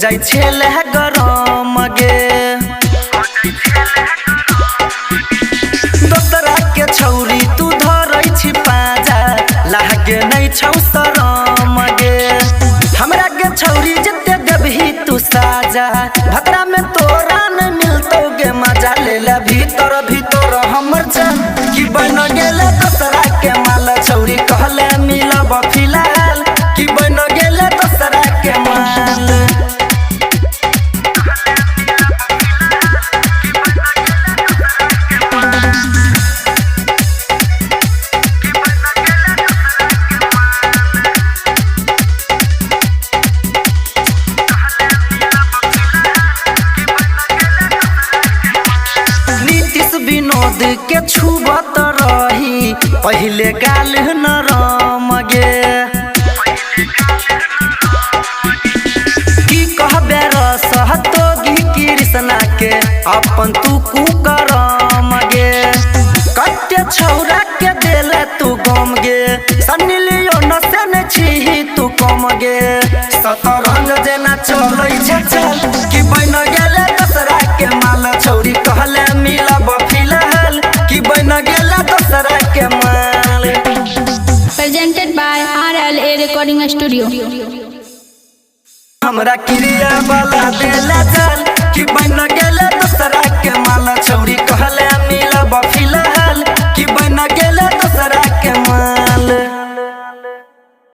जाय छेले गरम गे। दोसरा के छौरी तू धरै छी पाजा लागे नहीं छौ शरम गे। हमरा के छौरी जते देबही तू साजा भतरा में तोरा नहीं मिलतौ गे मजा। लेला भीतर भीतर हमर जान कि बन गेले दोसरा के माल छौरी कहले मिलब फिलहाल कि बन गेले दोसरा के माल। विनोद के छुबत रही पहले गाल नरम गे। की कहबे रहतोगी कृष्णा के अपन तू कुकरम गे। कते छौरा के देले तू गम गे सन्नी लियोन से न छी तू कम गे। सतरंग जेना चलै छै चल कि बन गेले दोसरा के माल छौरी कहले मिलब फिलहाल कि बन गेले दोसरा के माल। Presented by RLA Recording Studio। हमरा क्रिया वाला देला चल कि बन गेले दोसरा के माल छौरी कहले मिलब।